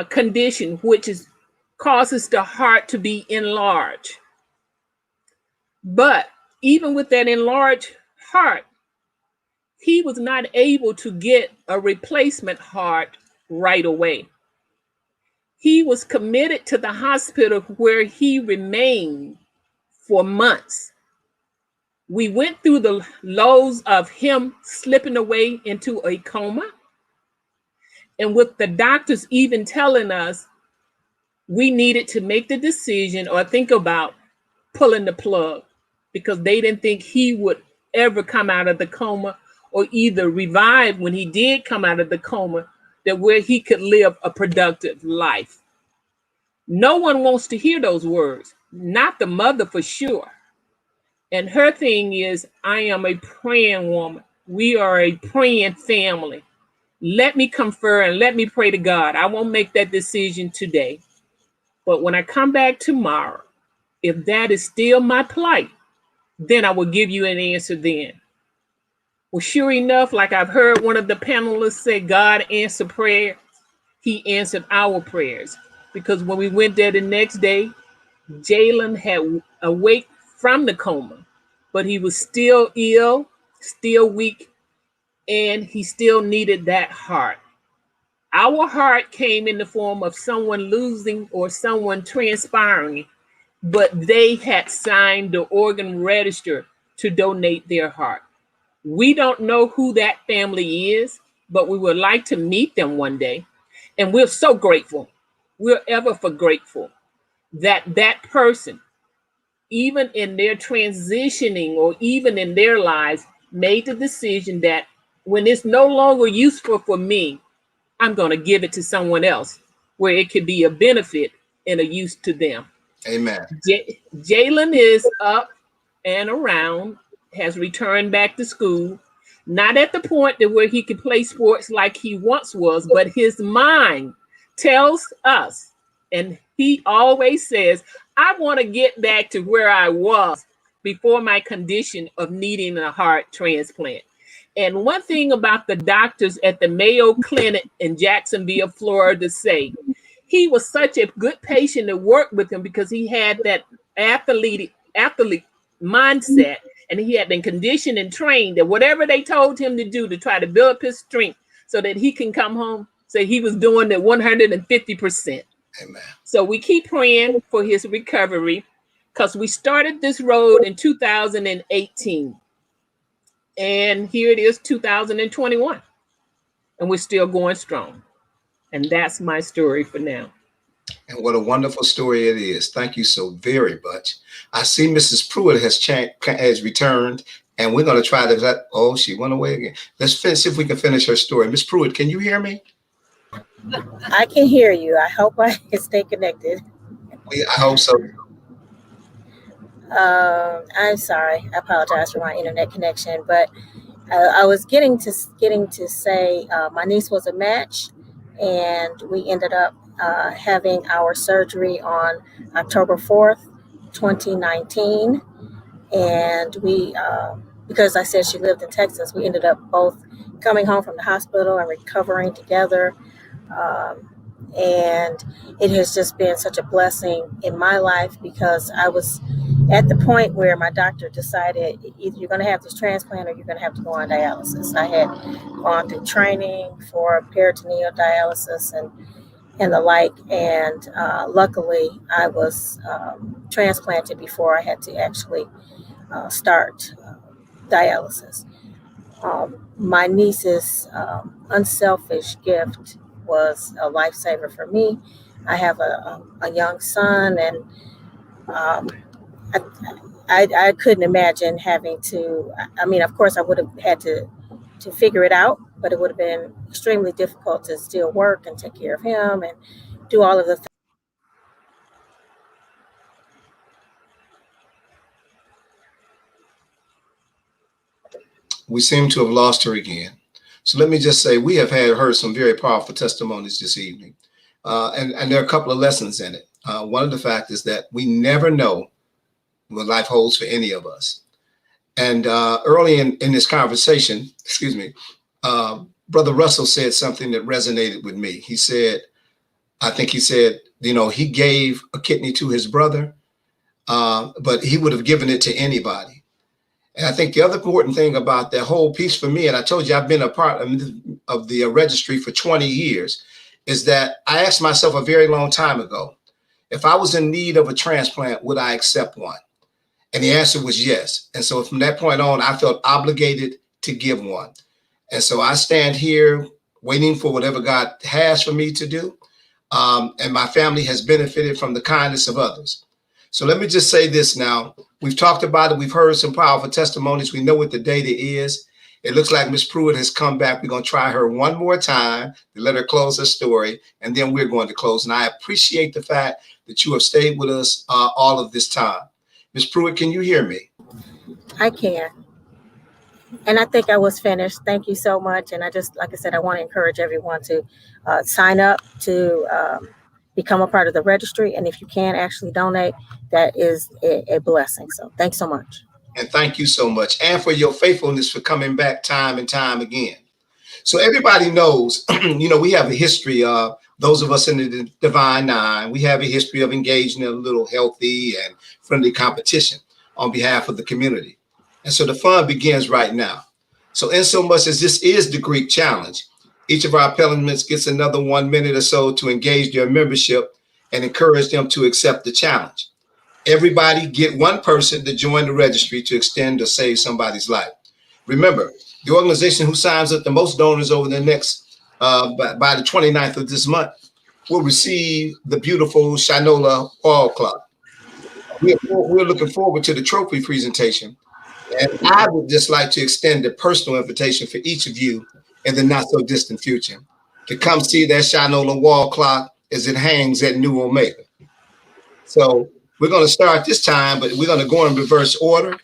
condition, which causes the heart to be enlarged. But even with that enlarged heart, he was not able to get a replacement heart right away. He was committed to the hospital where he remained for months. We went through the lows of him slipping away into a coma, and with the doctors even telling us we needed to make the decision or think about pulling the plug, because they didn't think he would ever come out of the coma or either revive when he did come out of the coma, that where he could live a productive life. No one wants to hear those words, not the mother for sure. And her thing is, I am a praying woman. We are a praying family. Let me confer and let me pray to God. I won't make that decision today. But when I come back tomorrow, if that is still my plight, then I will give you an answer then. Well, sure enough, like I've heard one of the panelists say, God answered prayer. He answered our prayers. Because when we went there the next day, Jalen had awake from the coma, but he was still ill, still weak, and he still needed that heart. Our heart came in the form of someone losing or someone transpiring, but they had signed the organ register to donate their heart. We don't know who that family is, but we would like to meet them one day. And we're so grateful. We're ever for grateful that that person, even in their transitioning or even in their lives, made the decision that when it's no longer useful for me, I'm going to give it to someone else where it could be a benefit and a use to them. Amen. Jalen is up and around, has returned back to school, not at the point that where he could play sports like he once was, but his mind tells us, and he always says, I want to get back to where I was before my condition of needing a heart transplant. And one thing about the doctors at the Mayo Clinic in Jacksonville, Florida, say, he was such a good patient to work with him because he had that athlete mindset, and he had been conditioned and trained that whatever they told him to do to try to build up his strength so that he can come home, say he was doing it 150%. Amen. So we keep praying for his recovery, because we started this road in 2018. And here it is, 2021. And we're still going strong. And that's my story for now. And what a wonderful story it is. Thank you so very much. I see Mrs. Pruitt has returned, and we're going to try to, oh, she went away again. Let's see if we can finish her story. Miss Pruitt, can you hear me? I can hear you. I hope I can stay connected. I hope so. I'm sorry. I apologize for my internet connection, but I was getting to say my niece was a match, and we ended up having our surgery on October 4th, 2019. And we, because I said she lived in Texas, we ended up both coming home from the hospital and recovering together. And it has just been such a blessing in my life, because I was at the point where my doctor decided either you're going to have this transplant or you're going to have to go on dialysis. I had gone through training for peritoneal dialysis and the like, and luckily I was transplanted before I had to actually start dialysis. My niece's unselfish gift was a lifesaver for me. I have a young son, and I couldn't imagine having to, I mean, of course I would have had to figure it out, but it would have been extremely difficult to still work and take care of him and do all of the things. We seem to have lost her again. So let me just say, we have heard some very powerful testimonies this evening. And there are a couple of lessons in it. One of the facts is that we never know what life holds for any of us. And early in this conversation, Brother Russell said something that resonated with me. He said, he gave a kidney to his brother, but he would have given it to anybody. And I think the other important thing about that whole piece for me, and I told you I've been a part of the registry for 20 years, is that I asked myself a very long time ago, if I was in need of a transplant, would I accept one? And the answer was yes. And so from that point on, I felt obligated to give one. And so I stand here waiting for whatever God has for me to do. And my family has benefited from the kindness of others. So let me just say this now. We've talked about it. We've heard some powerful testimonies. We know what the data is. It looks like Miss Pruitt has come back. We're going to try her one more time to let her close her story, and then we're going to close. And I appreciate the fact that you have stayed with us all of this time. Miss Pruitt, can you hear me? I can. And I think I was finished. Thank you so much. And like I said, I want to encourage everyone to sign up to become a part of the registry. And if you can actually donate, that is a blessing. So thanks so much. And thank you so much. And for your faithfulness for coming back time and time again. So everybody knows, we have a history of those of us in the Divine Nine. We have a history of engaging in a little healthy and friendly competition on behalf of the community. And so the fun begins right now. So in so much as this is the Greek challenge, each of our applicants gets another 1 minute or so to engage their membership and encourage them to accept the challenge. Everybody get one person to join the registry to extend or save somebody's life. Remember, the organization who signs up the most donors over the next, by the 29th of this month, will receive the beautiful Shinola wall clock. We're looking forward to the trophy presentation. And I would just like to extend a personal invitation for each of you in the not so distant future to come see that Shinola wall clock as it hangs at New Omega. So we're going to start this time, but we're going to go in reverse order,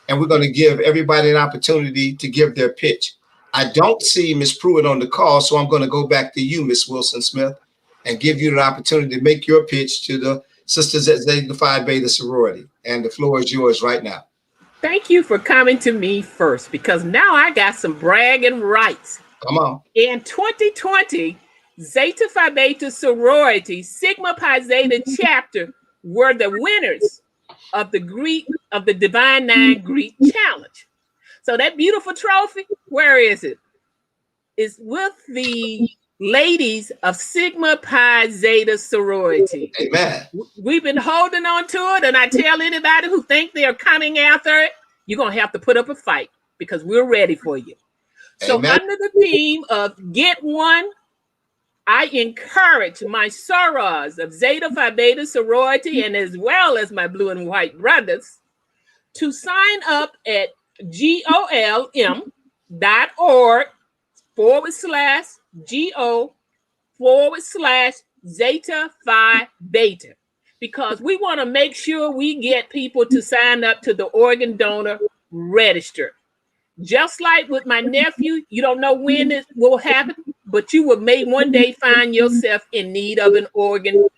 and we're going to give everybody an opportunity to give their pitch. I don't see Miss Pruitt on the call, so I'm going to go back to you, Miss Wilson Smith, and give you the opportunity to make your pitch to the sisters at Zeta Phi Beta Sorority. And the floor is yours right now. Thank you for coming to me first, because now I got some bragging rights. Come on. In 2020, Zeta Phi Beta Sorority, Sigma Pi Zeta Chapter were the winners of the Divine Nine Greek Challenge. So that beautiful trophy, where is it? It's with the ladies of Sigma Pi Zeta Sorority. Amen. We've been holding on to it, and I tell anybody who think they're coming after it, you're going to have to put up a fight, because we're ready for you. So Amen. under the theme of Get One, I encourage my sorors of Zeta Phi Beta Sorority, and as well as my blue and white brothers, to sign up at golm.org/go/Zeta Phi Beta, because we want to make sure we get people to sign up to the organ donor register. Just like with my nephew, you don't know when it will happen, but you will may one day find yourself in need of an organ.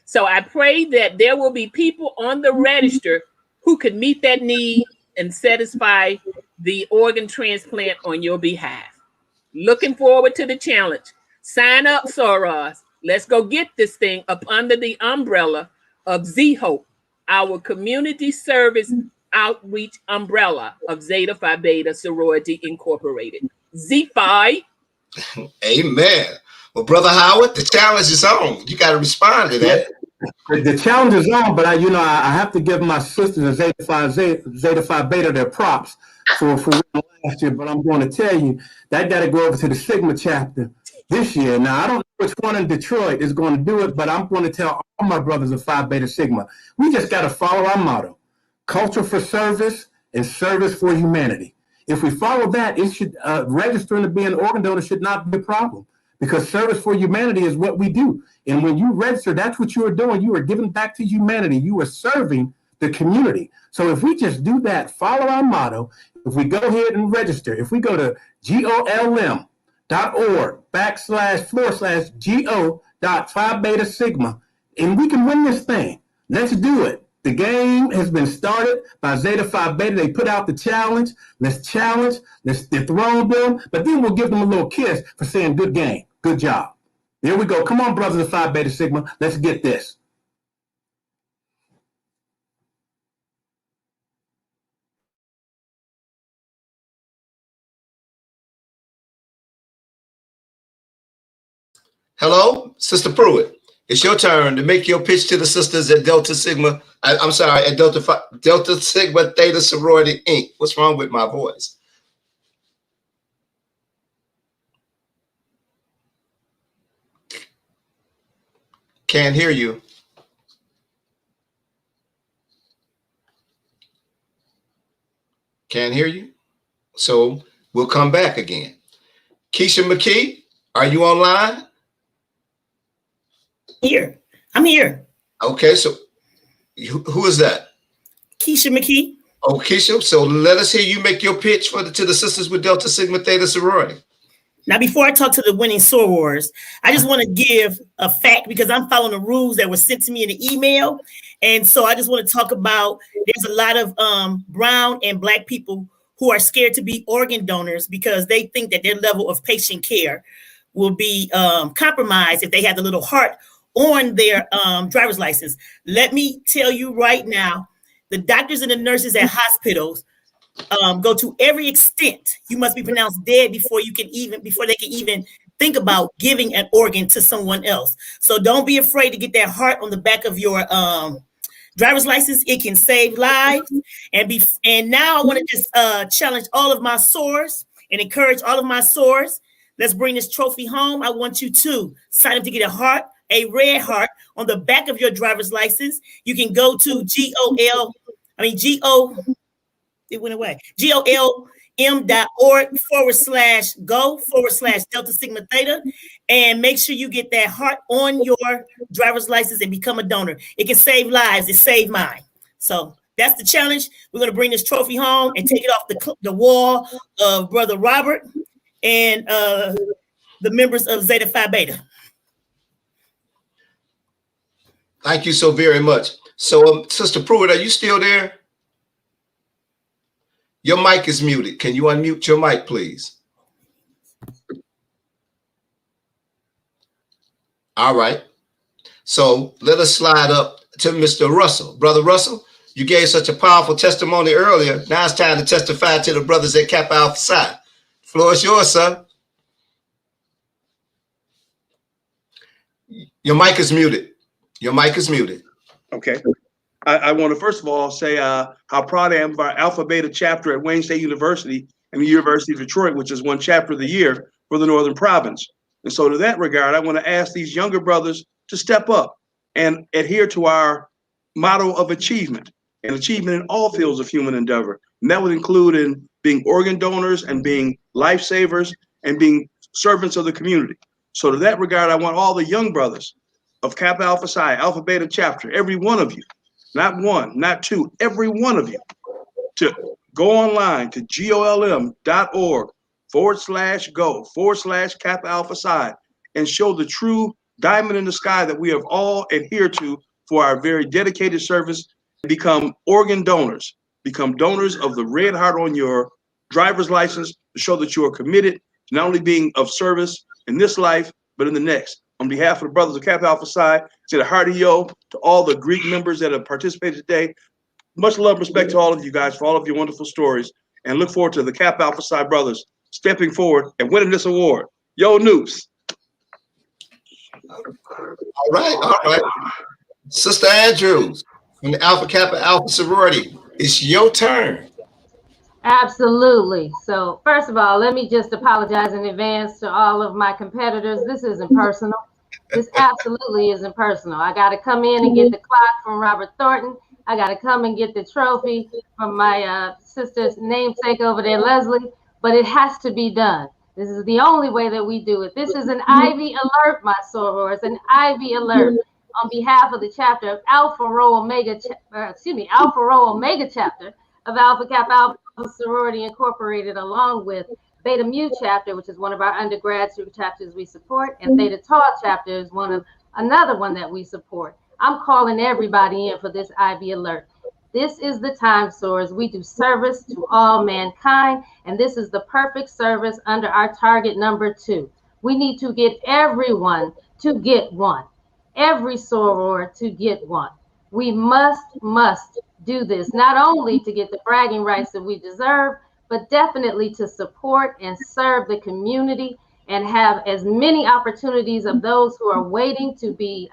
So I pray that there will be people on the register who can meet that need and satisfy the organ transplant on your behalf. Looking forward to the challenge. Sign up, sorors. Let's go get this thing up under the umbrella of Z-Hope, our community service outreach umbrella of Zeta Phi Beta Sorority Incorporated. Z-Phi. Amen. Well, Brother Howard, the challenge is on. You got to respond to that. The challenge is on, but I have to give my sisters at Zeta Phi Beta their props for last year. But I'm going to tell you that got to go over to the Sigma chapter this year. Now I don't know which one in Detroit is going to do it, but I'm going to tell all my brothers of Phi Beta Sigma, we just got to follow our motto: culture for service and service for humanity. If we follow that, it should registering to be an organ donor should not be a problem, because service for humanity is what we do. And when you register, that's what you are doing. You are giving back to humanity. You are serving the community. So if we just do that, follow our motto, if we go ahead and register, if we go to golm.org//go.phi beta sigma, and we can win this thing. Let's do it. The game has been started by Zeta Phi Beta. They put out the challenge. Let's dethrone them, but then we'll give them a little kiss for saying good game, good job. There we go. Come on, brothers of Phi Beta Sigma. Let's get this. Hello, Sister Pruitt. It's your turn to make your pitch to the sisters at Delta Sigma. At Delta Sigma Theta Sorority Inc. What's wrong with my voice? Can't hear you. Can't hear you. So we'll come back again. Keisha Mckee, are you online? Here. I'm here. Okay, so who is that? Keisha Mckee. Oh, Keisha, so let us hear you make your pitch to the sisters with Delta Sigma Theta Sorority. Now, before I talk to the winning sorors, I just want to give a fact, because I'm following the rules that were sent to me in the email. And so I just want to talk about, there's a lot of brown and Black people who are scared to be organ donors because they think that their level of patient care will be compromised if they have the little heart on their driver's license. Let me tell you right now, the doctors and the nurses at hospitals go to every extent. You must be pronounced dead before they can even think about giving an organ to someone else. So don't be afraid to get that heart on the back of your driver's license. It can save lives. And now I want to just challenge all of my sorors and encourage all of my sorors. Let's bring this trophy home. I want you to sign up to get a red heart on the back of your driver's license. You can go to GOLM.org/go/Delta Sigma Theta, and make sure you get that heart on your driver's license and become a donor. It can save lives. It saved mine. So that's the challenge. We're going to bring this trophy home and take it off the wall of Brother Robert and the members of Zeta Phi Beta. Thank you so very much. So, Sister Pruitt, are you still there? Your mic is muted. Can you unmute your mic, please? All right. So let us slide up to Mr. Russell. Brother Russell, you gave such a powerful testimony earlier. Now it's time to testify to the brothers at Kappa Alpha Psi. Floor is yours, sir. Your mic is muted. Your mic is muted. Okay. I want to first of all say how proud I am of our Alpha Beta chapter at Wayne State University and the University of Detroit, which is one chapter of the year for the Northern Province. And so to that regard, I want to ask these younger brothers to step up and adhere to our motto of achievement, and achievement in all fields of human endeavor. And that would include in being organ donors and being lifesavers and being servants of the community. So to that regard, I want all the young brothers of Kappa Alpha Psi, Alpha Beta chapter, every one of you, not one, not two, every one of you, to go online to golm.org/go/Kappa Alpha Psi and show the true diamond in the sky that we have all adhered to for our very dedicated service, and become organ donors, become donors of the red heart on your driver's license to show that you are committed to not only being of service in this life, but in the next. On behalf of the brothers of Kappa Alpha Psi, say a hearty yo to all the Greek members that have participated today. Much love and respect to all of you guys for all of your wonderful stories, and look forward to the Kappa Alpha Psi brothers stepping forward and winning this award. Yo, Noops. All right, all right. Sister Andrews from the Alpha Kappa Alpha Sorority, it's your turn. Absolutely. So first of all, let me just apologize in advance to all of my competitors. This isn't personal. This absolutely isn't personal. I got to come in and get the clock from Robert Thornton. I got to come and get the trophy from my sister's namesake over there, Leslie, but it has to be done. This is the only way that we do it. This is an Ivy alert, my sorors, an Ivy alert on behalf of the chapter of Alpha Rho Omega chapter of Alpha Kappa Alpha Sorority Incorporated, along with Beta Mu chapter, which is one of our undergraduate chapters we support, and Theta Tau chapter is another one that we support. I'm calling everybody in for this Ivy alert. This is the time, sorors. We do service to all mankind, and this is the perfect service under our target number 2. We need to get everyone to get one. Every soror to get one. We must do this, not only to get the bragging rights that we deserve, but definitely to support and serve the community and have as many opportunities of those who are waiting to be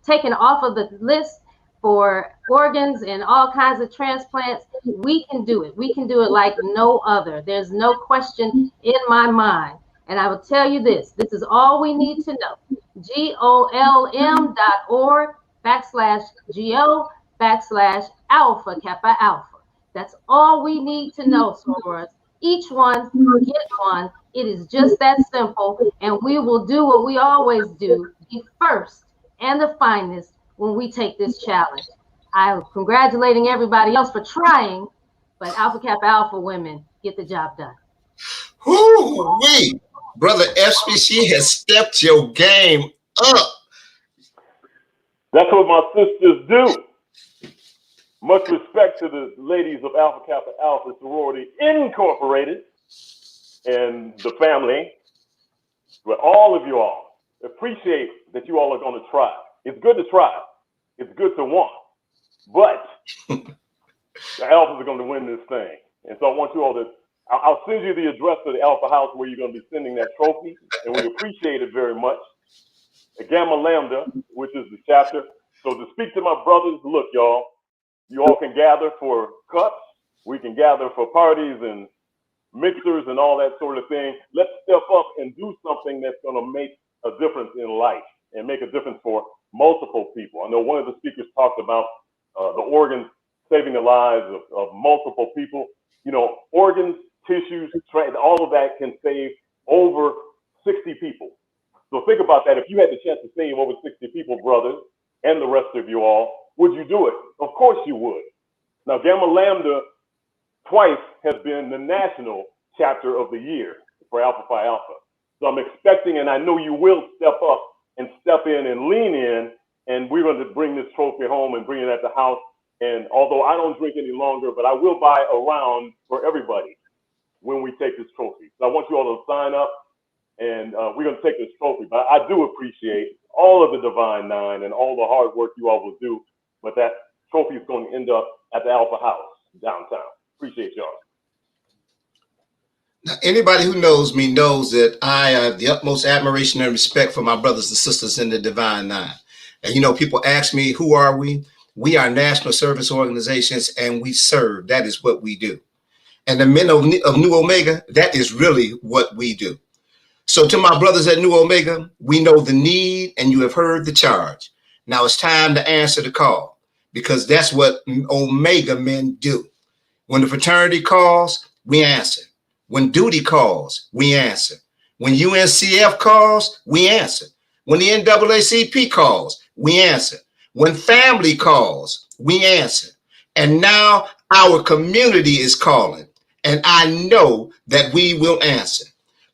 taken off of the list for organs and all kinds of transplants. We can do it. We can do it like no other. There's no question in my mind. And I will tell you this is all we need to know. GOLM.org/GO/Alpha Kappa Alpha. That's all we need to know, sorors. Each one get one. It is just that simple. And we will do what we always do, be first and the finest when we take this challenge. I'm congratulating everybody else for trying, but Alpha Kappa Alpha women get the job done. Woo-wee. Brother SBC has stepped your game up. That's what my sisters do. Much respect to the ladies of Alpha Kappa Alpha Sorority Incorporated and the family. But all of you all, appreciate that you all are going to try. It's good to try. It's good to want. But the Alphas are going to win this thing. And so I want you all to, I'll send you the address to the Alpha House where you're going to be sending that trophy. And we appreciate it very much. The Gamma Lambda, which is the chapter. So to speak to my brothers, look, y'all, you all can gather for cups. We can gather for parties and mixers and all that sort of thing. Let's step up and do something that's going to make a difference in life and make a difference for multiple people. I know one of the speakers talked about the organs saving the lives of multiple people. You know, organs, tissues, all of that can save over 60 people. So think about that. If you had the chance to save over 60 people, brothers, and the rest of you all, would you do it? Of course you would. Now, Gamma Lambda twice has been the national chapter of the year for Alpha Phi Alpha. So I'm expecting, and I know you will step up and step in and lean in, and we're going to bring this trophy home and bring it at the house. And although I don't drink any longer, but I will buy a round for everybody when we take this trophy. So I want you all to sign up, and we're going to take this trophy. But I do appreciate all of the Divine Nine and all the hard work you all will do. But that trophy is going to end up at the Alpha House downtown. Appreciate y'all. Now, anybody who knows me knows that I have the utmost admiration and respect for my brothers and sisters in the Divine Nine. And, you know, people ask me, who are we? We are national service organizations, and we serve. That is what we do. And the men of New Omega, that is really what we do. So to my brothers at New Omega, we know the need, and you have heard the charge. Now it's time to answer the call, because that's what Omega men do. When the fraternity calls, we answer. When duty calls, we answer. When UNCF calls, we answer. When the NAACP calls, we answer. When family calls, we answer. And now our community is calling, and I know that we will answer.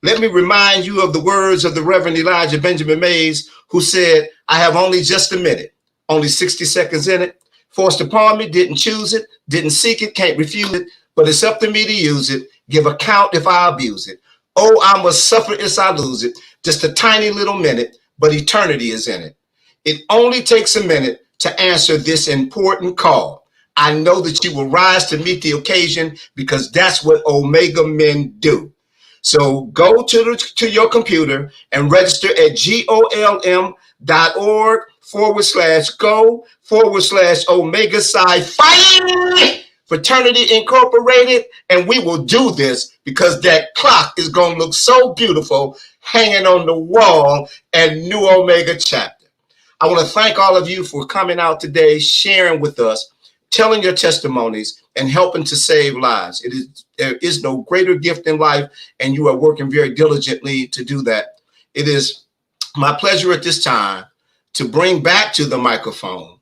Let me remind you of the words of the Reverend Elijah Benjamin Mays, who said, I have only just a minute, only 60 seconds in it, forced upon me, didn't choose it, didn't seek it, can't refuse it, but it's up to me to use it, give account if I abuse it. Oh, I must suffer if I lose it, just a tiny little minute, but eternity is in it. It only takes a minute to answer this important call. I know that you will rise to meet the occasion, because that's what Omega men do. So go to your computer and register at golm.org/go/Omega Psi Phi Fraternity Incorporated. And we will do this because that clock is going to look so beautiful hanging on the wall at New Omega chapter. I want to thank all of you for coming out today, sharing with us. telling your testimonies and helping to save lives. There is no greater gift in life, and you are working very diligently to do that. It is my pleasure at this time to bring back to the microphone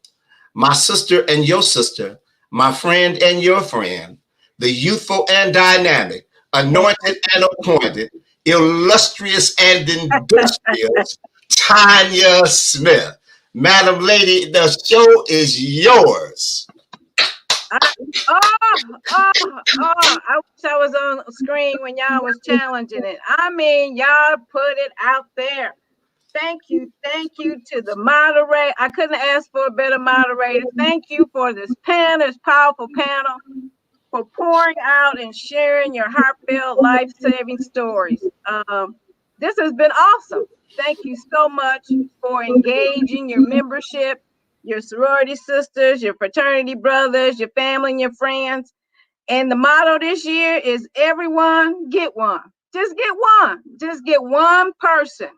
my sister and your sister, my friend and your friend, the youthful and dynamic, anointed and appointed, illustrious and industrious, Tanya Smith. Madam Lady, the show is yours. I wish I was on screen when y'all was challenging it. I mean, y'all put it out there. Thank you to the moderator. I couldn't ask for a better moderator. Thank you for this panel, this powerful panel, for pouring out and sharing your heartfelt, life-saving stories. This has been awesome. Thank you so much for engaging your membership, your sorority sisters, your fraternity brothers, your family, and your friends. And the motto this year is everyone get one. Just get one. Just get one person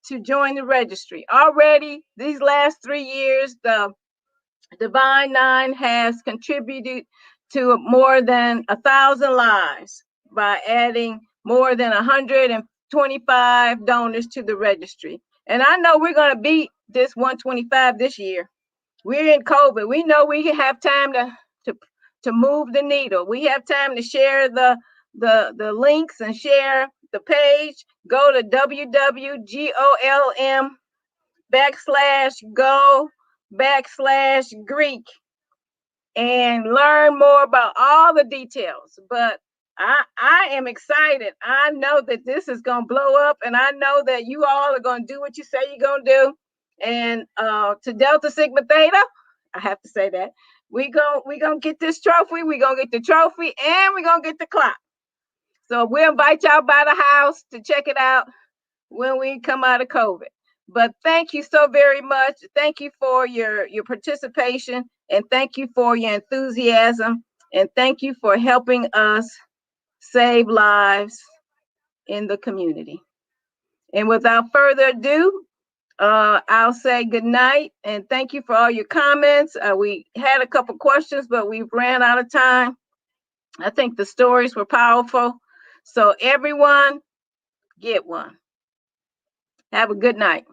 to join the registry. Already, these last 3 years, the Divine Nine has contributed to more than 1,000 lives by adding more than 125 donors to the registry. And I know we're going to beat this 125 this year. We're in COVID. We know we have time to move the needle. We have time to share the links and share the page. Go to www.golm/go/Greek and learn more about all the details. But I am excited. I know that this is going to blow up, and I know that you all are going to do what you say you're going to do. And to Delta Sigma Theta, I have to say that we gonna get this trophy. We're going to get the trophy, and we're going to get the clock. So we'll invite y'all by the house to check it out when we come out of COVID. But thank you so very much. Thank you for your participation, and thank you for your enthusiasm, and thank you for helping us save lives in the community. And without further ado, I'll say good night, and thank you for all your comments. We had a couple questions, but we've ran out of time. I think the stories were powerful. So everyone, get one. Have a good night.